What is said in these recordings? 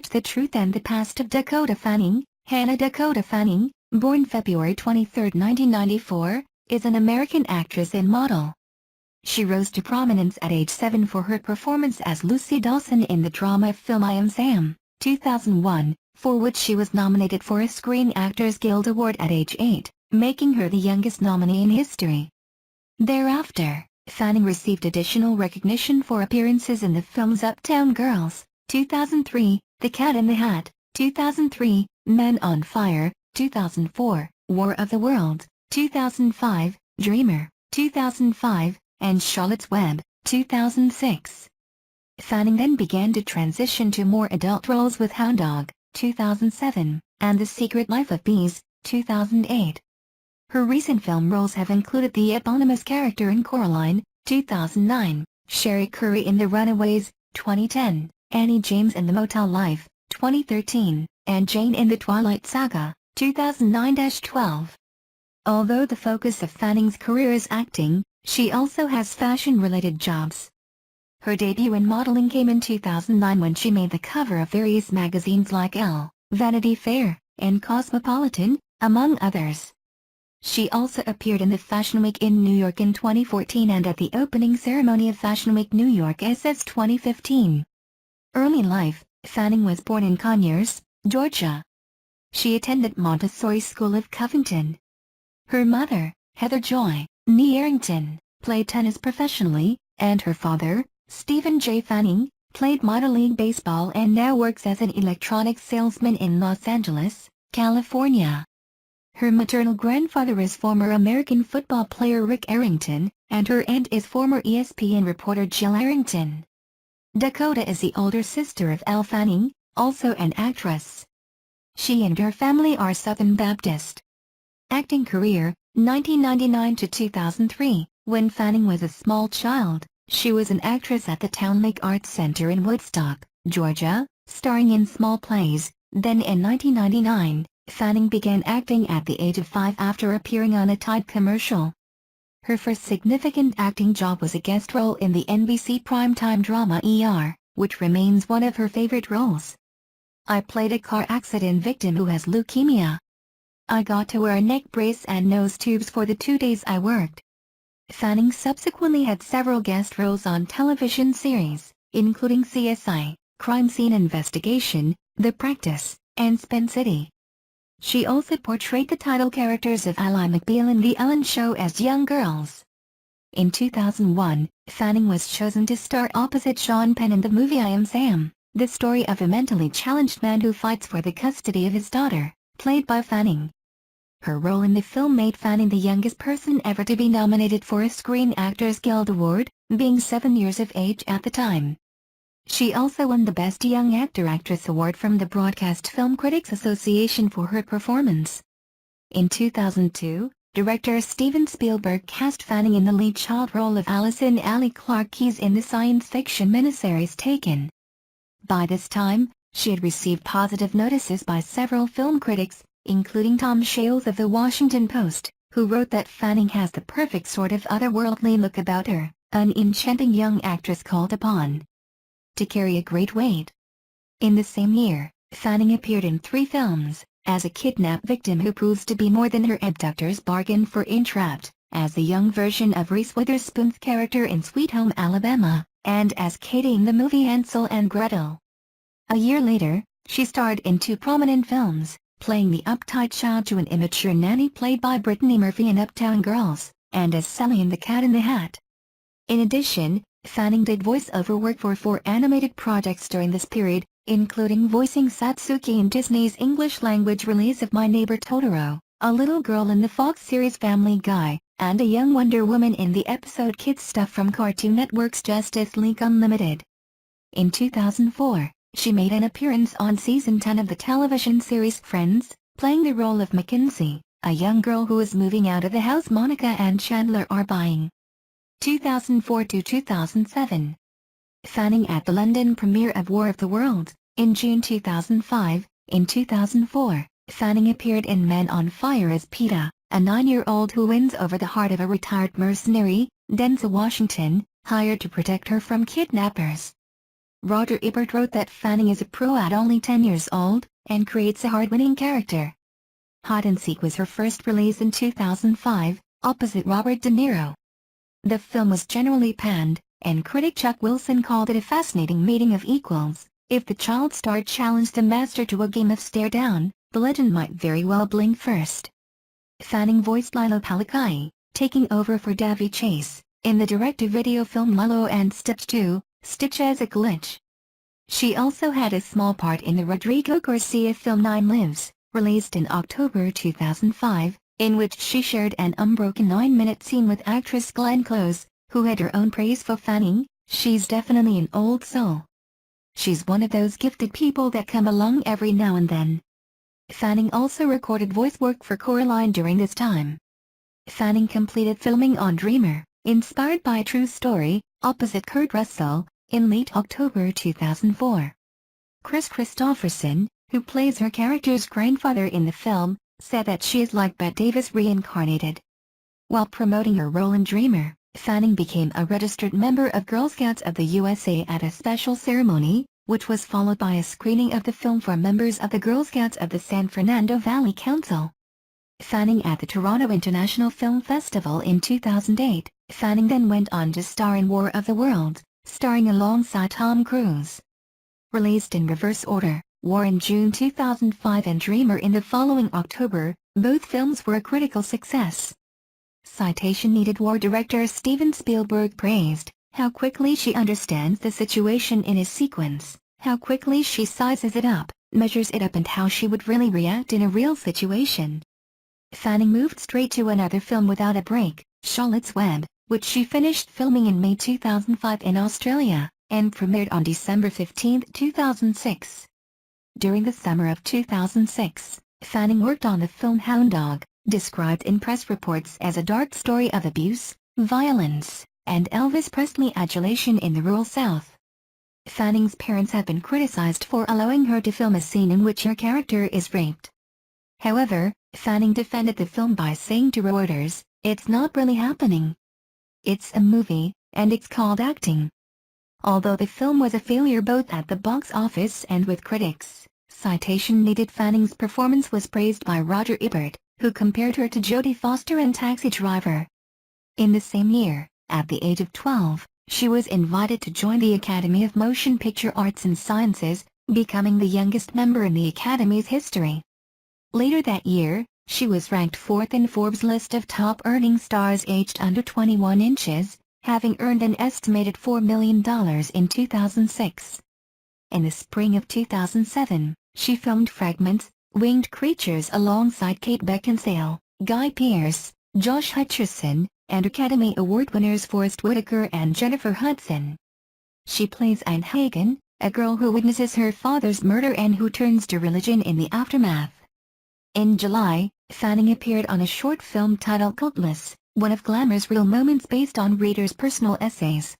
The Truth and the Past of Dakota Fanning. Hannah Dakota Fanning, born February 23, 1994, is an American actress and model. She rose to prominence at age 7 for her performance as Lucy Dawson in the drama film I Am Sam, 2001, for which she was nominated for a Screen Actors Guild Award at age 8, making her the youngest nominee in history. Thereafter, Fanning received additional recognition for appearances in the films Uptown Girls, 2003, The Cat in the Hat, 2003, Men on Fire, 2004, War of the Worlds, 2005, Dreamer, 2005, and Charlotte's Web, 2006. Fanning then began to transition to more adult roles with Hound Dog, 2007, and The Secret Life of Bees, 2008. Her recent film roles have included the eponymous character in Coraline, 2009, Sherry Curry in The Runaways, 2010, Annie James in The Motel Life, 2013, and Jane in The Twilight Saga, 2009-12. Although the focus of Fanning's career is acting, she also has fashion-related jobs. Her debut in modeling came in 2009 when she made the cover of various magazines like Elle, Vanity Fair, and Cosmopolitan, among others. She also appeared in the Fashion Week in New York in 2014 and at the opening ceremony of Fashion Week New York SS 2015. Early life. Fanning was born in Conyers, Georgia. She attended Montessori School of Covington. Her mother, Heather Joy, née Arrington, played tennis professionally, and her father, Stephen J. Fanning, played minor league baseball and now works as an electronics salesman in Los Angeles, California. Her maternal grandfather is former American football player Rick Arrington, and her aunt is former ESPN reporter Jill Arrington. Dakota is the older sister of Elle Fanning, also an actress. She and her family are Southern Baptist. Acting career, 1999 to 2003. When Fanning was a small child, she was an actress at the Town Lake Arts Center in Woodstock, Georgia, starring in small plays. Then in 1999, Fanning began acting at the age of 5 after appearing on a Tide commercial. Her first significant acting job was a guest role in the NBC primetime drama ER, which remains one of her favorite roles. I played a car accident victim who has leukemia. I got to wear a neck brace and nose tubes for the 2 days I worked. Fanning subsequently had several guest roles on television series, including CSI, Crime Scene Investigation, The Practice, and Spin City. She also portrayed the title characters of Ally McBeal in The Ellen Show as young girls. In 2001, Fanning was chosen to star opposite Sean Penn in the movie I Am Sam, the story of a mentally challenged man who fights for the custody of his daughter, played by Fanning. Her role in the film made Fanning the youngest person ever to be nominated for a Screen Actors Guild Award, being 7 years of age at the time. She also won the Best Young Actor/Actress Award from the Broadcast Film Critics Association for her performance. In 2002, director Steven Spielberg cast Fanning in the lead child role of Allison Allie Clark Keyes in the science fiction miniseries Taken. By this time, she had received positive notices by several film critics, including Tom Shales of The Washington Post, who wrote that Fanning has the perfect sort of otherworldly look about her, an enchanting young actress called upon to carry a great weight. In the same year, Fanning appeared in 3 films, as a kidnapped victim who proves to be more than her abductors bargained for, Entrapped, as the young version of Reese Witherspoon's character in Sweet Home Alabama, and as Katie in the movie Hansel and Gretel. A year later, she starred in 2 prominent films, playing the uptight child to an immature nanny played by Brittany Murphy in Uptown Girls, and as Sally in The Cat in the Hat. In addition, Fanning did voice-over work for 4 animated projects during this period, including voicing Satsuki in Disney's English-language release of My Neighbor Totoro, a little girl in the Fox series Family Guy, and a young Wonder Woman in the episode Kids Stuff from Cartoon Network's Justice League Unlimited. In 2004, she made an appearance on Season 10 of the television series Friends, playing the role of Mackenzie, a young girl who is moving out of the house Monica and Chandler are buying. 2004 to 2007. Fanning at the London premiere of War of the Worlds, in June 2005. In 2004, Fanning appeared in Men on Fire as Peta, a 9-year-old who wins over the heart of a retired mercenary, Denzel Washington, hired to protect her from kidnappers. Roger Ebert wrote that Fanning is a pro at only 10 years old, and creates a hard-winning character. Hide and Seek was her first release in 2005, opposite Robert De Niro. The film was generally panned, and critic Chuck Wilson called it a fascinating meeting of equals. If the child star challenged the master to a game of stare-down, the legend might very well blink first. Fanning voiced Lilo Palakai, taking over for Davy Chase, in the direct-to-video film Lilo and Stitch 2, Stitch as a Glitch. She also had a small part in the Rodrigo Garcia film Nine Lives, released in October 2005, in which she shared an unbroken 9-minute scene with actress Glenn Close, who had her own praise for Fanning. She's definitely an old soul. She's one of those gifted people that come along every now and then. Fanning also recorded voice work for Coraline during this time. Fanning completed filming on Dreamer, inspired by a true story, opposite Kurt Russell, in late October 2004. Chris Christopherson, who plays her character's grandfather in the film, said that she is like Bette Davis reincarnated. While promoting her role in Dreamer, Fanning became a registered member of Girl Scouts of the USA at a special ceremony, which was followed by a screening of the film for members of the Girl Scouts of the San Fernando Valley Council. Fanning at the Toronto International Film Festival in 2008, Fanning then went on to star in War of the Worlds, starring alongside Tom Cruise. Released in reverse order, War in June 2005 and Dreamer in the following October, both films were a critical success. Citation needed. War director Steven Spielberg praised how quickly she understands the situation in a sequence, how quickly she sizes it up, measures it up, and how she would really react in a real situation. Fanning moved straight to another film without a break, Charlotte's Web, which she finished filming in May 2005 in Australia, and premiered on December 15, 2006. During the summer of 2006, Fanning worked on the film Hound Dog, described in press reports as a dark story of abuse, violence, and Elvis Presley adulation in the rural South. Fanning's parents have been criticized for allowing her to film a scene in which her character is raped. However, Fanning defended the film by saying to Reuters, "It's not really happening. It's a movie, and it's called acting." Although the film was a failure both at the box office and with critics, citation needed. Fanning's performance was praised by Roger Ebert, who compared her to Jodie Foster in Taxi Driver. In the same year, at the age of 12, she was invited to join the Academy of Motion Picture Arts and Sciences, becoming the youngest member in the Academy's history. Later that year, she was ranked 4th in Forbes' list of top earning stars aged under 21 inches, having earned an estimated $4 million in 2006. In the spring of 2007, she filmed Fragments, Winged Creatures alongside Kate Beckinsale, Guy Pearce, Josh Hutcherson, and Academy Award winners Forest Whitaker and Jennifer Hudson. She plays Anne Hagen, a girl who witnesses her father's murder and who turns to religion in the aftermath. In July, Fanning appeared on a short film titled Cutlass, one of glamour's real moments based on readers' personal essays.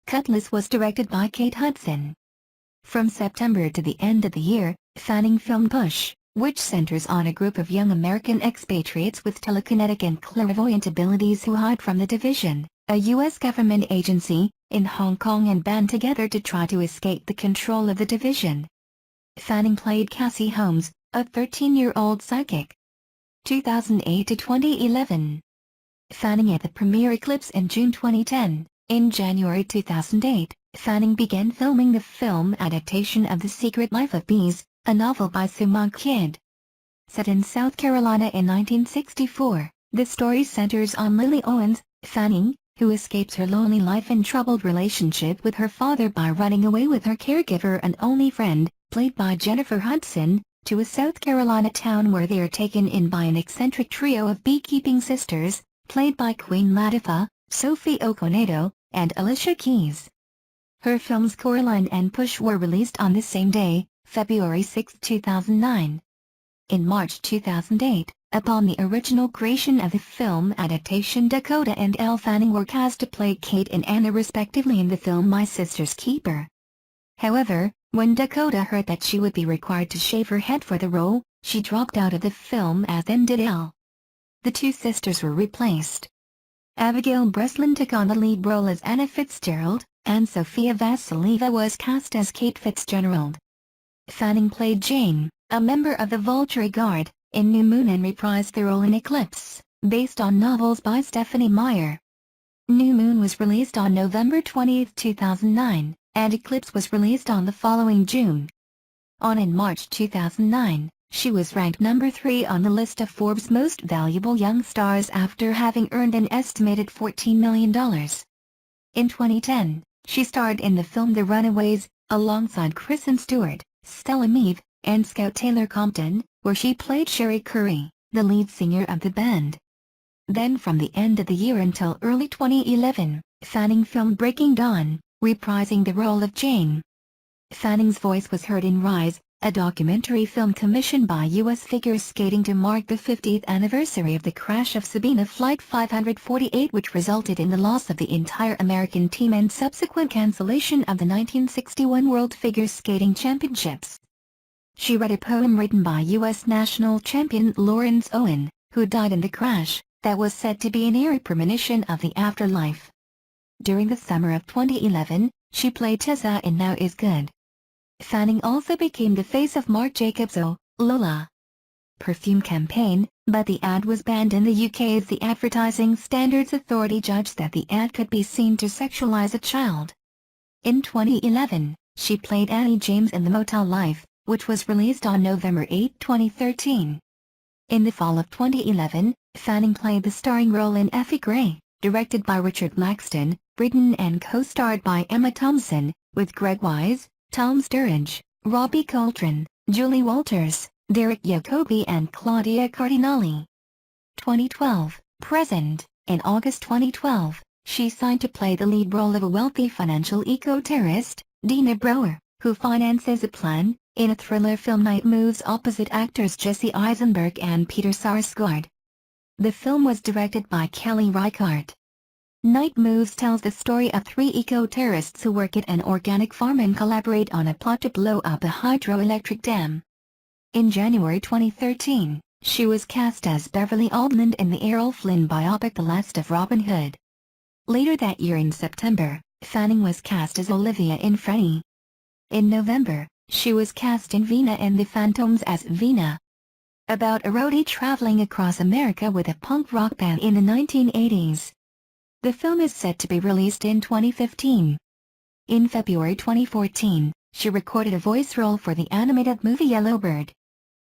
Cutlass was directed by Kate Hudson. From September to the end of the year, Fanning filmed Push, which centers on a group of young American expatriates with telekinetic and clairvoyant abilities who hide from the Division, a U.S. government agency, in Hong Kong and band together to try to escape the control of the Division. Fanning played Cassie Holmes, a 13-year-old psychic. 2008 to 2011. Fanning at the premiere Eclipse in June 2010. In January 2008, Fanning began filming the film adaptation of The Secret Life of Bees, a novel by Sumag Kid. Set in South Carolina in 1964, the story centers on Lily Owens, Fanning, who escapes her lonely life and troubled relationship with her father by running away with her caregiver and only friend, played by Jennifer Hudson, to a South Carolina town where they are taken in by an eccentric trio of beekeeping sisters, played by Queen Latifah, Sophie Okonedo, and Alicia Keys. Her films Coraline and Push were released on the same day, February 6, 2009. In March 2008, upon the original creation of the film adaptation, Dakota and Elle Fanning were cast to play Kate and Anna respectively in the film My Sister's Keeper. However, when Dakota heard that she would be required to shave her head for the role, she dropped out of the film, as then did Elle. The two sisters were replaced. Abigail Breslin took on the lead role as Anna Fitzgerald, and Sofia Vassilieva was cast as Kate Fitzgerald. Fanning played Jane, a member of the Volturi Guard, in New Moon and reprised the role in Eclipse, based on novels by Stephanie Meyer. New Moon was released on November 20, 2009, and Eclipse was released on the following June. In March 2009, she was ranked number 3 on the list of Forbes' most valuable young stars after having earned an estimated $14 million. In 2010, she starred in the film The Runaways, alongside Kristen Stewart, Stella Mead, and Scout Taylor Compton, where she played Sherry Curry, the lead singer of the band. Then from the end of the year until early 2011, Fanning filmed Breaking Dawn, reprising the role of Jane. Fanning's voice was heard in Rise, a documentary film commissioned by U.S. figure skating to mark the 50th anniversary of the crash of Sabina Flight 548, which resulted in the loss of the entire American team and subsequent cancellation of the 1961 World Figure Skating Championships. She read a poem written by U.S. national champion Lawrence Owen, who died in the crash, that was said to be an eerie premonition of the afterlife. During the summer of 2011, she played Tessa in Now Is Good. Fanning also became the face of Marc Jacobs' Oh, Lola perfume campaign, but the ad was banned in the UK as the Advertising Standards Authority judged that the ad could be seen to sexualize a child. In 2011, she played Annie James in The Motel Life, which was released on November 8, 2013. In the fall of 2011, Fanning played the starring role in Effie Gray, directed by Richard Laxton, written and co-starred by Emma Thompson, with Greg Wise, Tom Sturridge, Robbie Coltrane, Julie Walters, Derek Jacobi and Claudia Cardinali. 2012, present. In August 2012, she signed to play the lead role of a wealthy financial eco-terrorist, Dina Brower, who finances a plan, in a thriller film Night Moves opposite actors Jesse Eisenberg and Peter Sarsgaard. The film was directed by Kelly Reichardt. Night Moves tells the story of 3 eco-terrorists who work at an organic farm and collaborate on a plot to blow up a hydroelectric dam. In January 2013, she was cast as Beverly Aldland in the Errol Flynn biopic The Last of Robin Hood. Later that year in September, Fanning was cast as Olivia in Franny. In November, she was cast in Vina and the Phantoms as Vina. About a roadie traveling across America with a punk rock band in the 1980s. The film is set to be released in 2015. In February 2014, she recorded a voice role for the animated movie Yellowbird.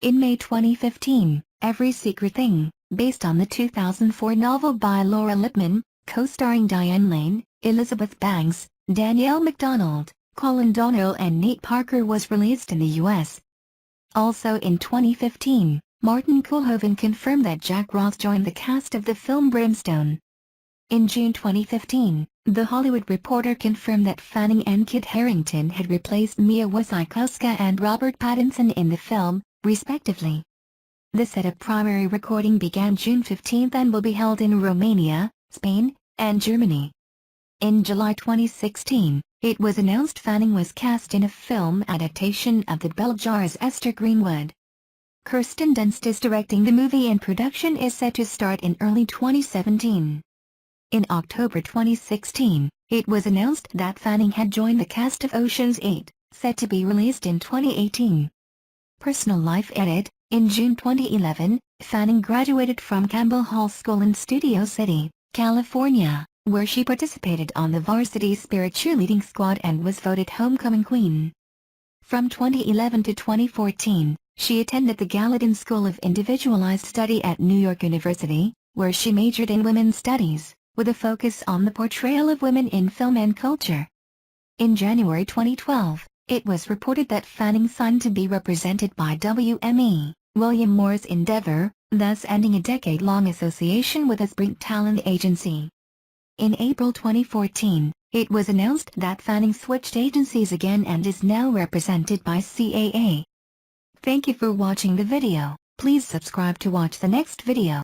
In May 2015, Every Secret Thing, based on the 2004 novel by Laura Lippman, co-starring Diane Lane, Elizabeth Banks, Danielle MacDonald, Colin Donnell and Nate Parker, was released in the U.S. Also in 2015, Martin Koolhoven confirmed that Jack Ross joined the cast of the film Brimstone. In June 2015, The Hollywood Reporter confirmed that Fanning and Kit Harington had replaced Mia Wasikowska and Robert Pattinson in the film, respectively. The setup primary recording began June 15 and will be held in Romania, Spain, and Germany. In July 2016, it was announced Fanning was cast in a film adaptation of the Bell Jar's Esther Greenwood. Kirsten Dunst is directing the movie and production is set to start in early 2017. In October 2016, it was announced that Fanning had joined the cast of Ocean's 8, set to be released in 2018. Personal Life Edit. In June 2011, Fanning graduated from Campbell Hall School in Studio City, California, where she participated on the Varsity Spirit cheerleading squad and was voted Homecoming Queen. From 2011 to 2014, she attended the Gallatin School of Individualized Study at New York University, where she majored in women's studies, with a focus on the portrayal of women in film and culture. In January 2012, it was reported that Fanning signed to be represented by WME, William Morris Endeavor, thus ending a decade-long association with a Sprint talent agency. In April 2014, it was announced that Fanning switched agencies again and is now represented by CAA. Thank you for watching the video. Please subscribe to watch the next video.